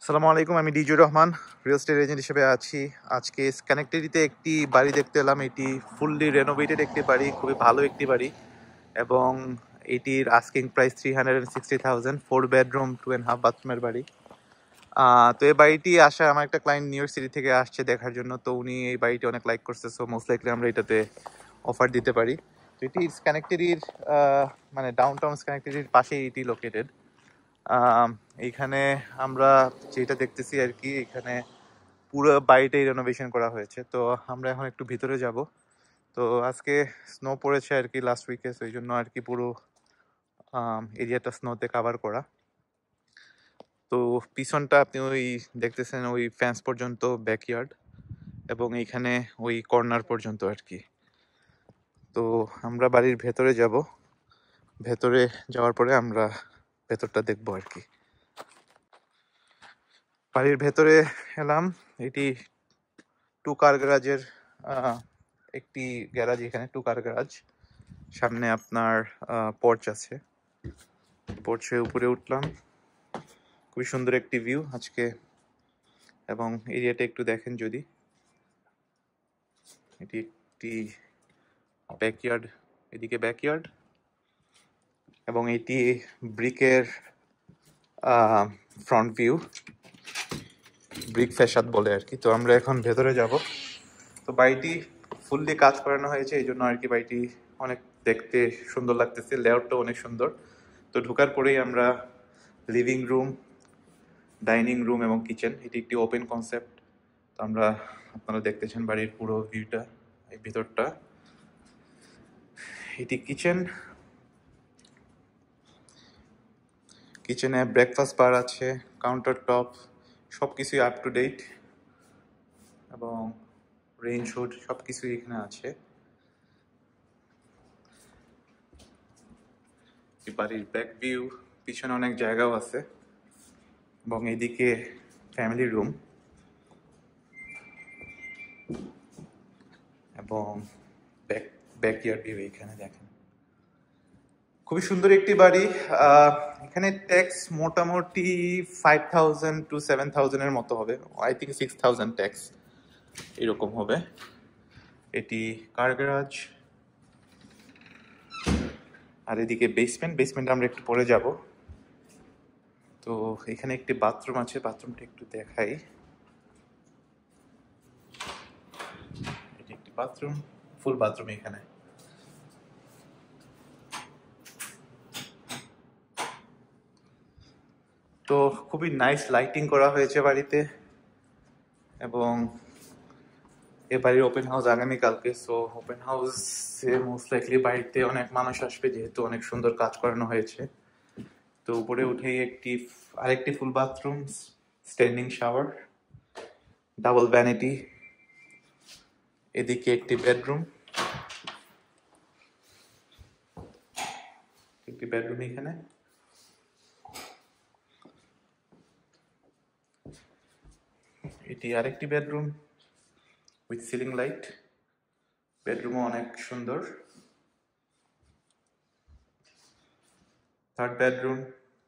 আসসালামু আলাইকুম, আমি ডিজুর রহমান, রিয়েল এস্টেট এজেন্ট হিসেবে আছি। আজকে স্ক্যানেক্টেরিতে একটি বাড়ি দেখতে এলাম। এটি ফুললি রেনোভেটেড একটি বাড়ি, খুবই ভালো একটি বাড়ি, এবং এটির আস্কিং প্রাইস 360,000, 4 বেডরুম 2.5 বাথরুমের বাড়ি। তো এই বাড়িটি আসা আমার একটা ক্লায়েন্ট নিউ ইয়র্ক সিটি থেকে আসছে দেখার জন্য। তো উনি এই বাড়িটি অনেক লাইক করছে, সো মোস্ট লাইকলি আমরা এটাতে অফার দিতে পারি। তো এটি স্ক্যানেক্টেরির মানে ডাউনটাউন স্ক্যানেক্টেরির পাশেই এটি লোকেটেড। এইখানে আমরা যেটা দেখতেছি আর কি, এখানে পুরো বাড়িটাই রেনোভেশন করা হয়েছে। তো আমরা এখন একটু ভিতরে যাব। তো আজকে স্নো পড়েছে আর কি লাস্ট উইকে, তো এই জন্য আর কি পুরো এরিয়াটা স্নোতে কাভার করা। তো পিছনটা আপনি ওই দেখতেছেন, ওই ফ্যান্স পর্যন্ত ব্যাকইয়ার্ড, এবং এইখানে ওই কর্নার পর্যন্ত আর কি। তো আমরা বাড়ির ভেতরে যাব, ভেতরে যাওয়ার পরে আমরা ভেতরটা দেখবো আর কি। বাড়ির ভেতরে এলাম। এটি 2 কার গ্যারাজের একটি গ্যারাজ, এখানে 2 কার গ্যারাজ। সামনে আপনার পোর্চ আছে, পোর্চের উপরে উঠলাম। খুবই সুন্দর একটি ভিউ আজকে, এবং এরিয়াটা একটু দেখেন যদি। এটি একটি ব্যাকইয়ার্ড, এদিকে ব্যাকইয়ার্ড, এবং এটি ব্রিকের ফ্রন্ট ভিউ, ব্রিক ফ্যাসাদ বলে আর কি। তো আমরা এখন ভেতরে যাব। তো বাড়িটি ফুললি কাজ করানো হয়েছে, এই জন্য আর কি বাড়িটি অনেক দেখতে সুন্দর লাগতেছে, লেআউটটাও অনেক সুন্দর। তো ঢোকার পরেই আমরা লিভিং রুম, ডাইনিং রুম এবং কিচেন, এটি একটি ওপেন কনসেপ্ট। তো আপনারা দেখতেছেন বাড়ির পুরো ভিউটা, এই ভিতরটা। এটি কিচেন, কিচেনে ব্রেকফাস্ট বার আছে, কাউন্টার টপ, সব কিছুই আপ টু ডেট, এবং রেঞ্জ হুড সব কিছুই এখানে আছে। বাড়ির ব্যাক ভিউ, পিছনে অনেক জায়গাও আছে, এবং এদিকে ফ্যামিলি রুম এবং ব্যাকইয়ার্ড ভিউ এখানে দেখেন। খুবই সুন্দর একটি বাড়ি। এখানে ট্যাক্স মোটামুটি 5,000 to 7,000 এর মতো হবে, আই থিঙ্ক 6,000 ট্যাক্স এরকম হবে। এটি কার গ্যারাজ, আর এদিকে বেসমেন্ট আমরা একটু পরে যাব। তো এখানে একটি বাথরুম আছে, বাথরুমটা একটু দেখাই। এটি একটি বাথরুম, ফুল বাথরুম এখানে। তো খুবই নাইস লাইটিং করা হয়েছে বাড়িতে, এবং এ বাড়ির ওপেন হাউস আগামীকালকে। সো ওপেন হাউসে মোস্ট লাইকলি বাড়িতে অনেক মানুষ আসবে, যেহেতু অনেক সুন্দর কাজ করানো হয়েছে। তো উপরে উঠেই আরেকটি ফুল bathroom, standing shower, double vanity, এদিকে একটি বেডরুম, এখানে। এটি আরেকটি বেডরুম উইথ সিলিং লাইট, বেডরুমও অনেক সুন্দর। Third bedroom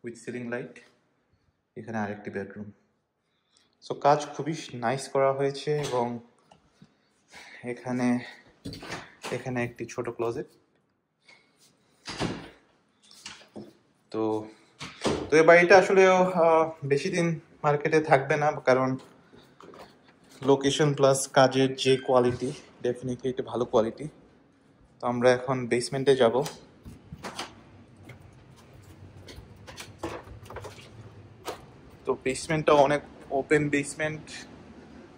with ceiling light, এখানে আরেকটি বেডরুম। সো কাজ খুবই নাইস করা হয়েছে, এবং এখানে একটি ছোট ক্লোজেট। তো এই বাড়িটা আসলে বেশি দিন মার্কেটে থাকবে না, কারণ লোকেশন প্লাস কাজের যে কোয়ালিটি, ডেফিনেটলি এটা ভালো কোয়ালিটি। তো আমরা এখন বেসমেন্টে যাব। তো বেসমেন্টটা অনেক ওপেন বেসমেন্ট,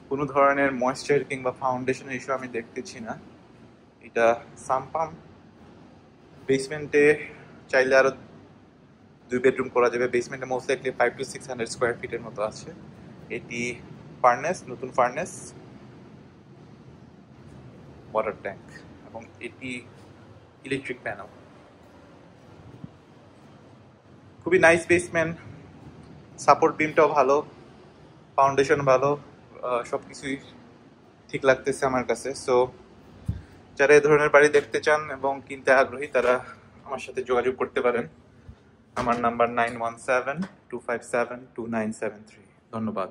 কোনো ধরনের ময়েশ্চার কিংবা ফাউন্ডেশন ইস্যু আমি দেখতেছি না। এটা সাম্পাম বেসমেন্টে চাইলে আরো 2 বেডরুম করা যাবে। বেসমেন্টে মোস্ট লাইকলি 500 to 600 স্কোয়ার ফিটের মতো আছে। এটি ফার্নেস, নতুন ফার্নেস, ওয়াটার ট্যাঙ্ক, এবং এটি ইলেকট্রিক প্যানেল। খুবই নাইস বেসমেন্ট, সাপোর্ট বিমটাও ভালো, ফাউন্ডেশন ভালো, সব কিছুই ঠিক লাগতেছে আমার কাছে। সো যারা এই ধরনের বাড়ি দেখতে চান এবং কিনতে আগ্রহী, তারা আমার সাথে যোগাযোগ করতে পারেন। আমার নাম্বার 9172572973। ধন্যবাদ।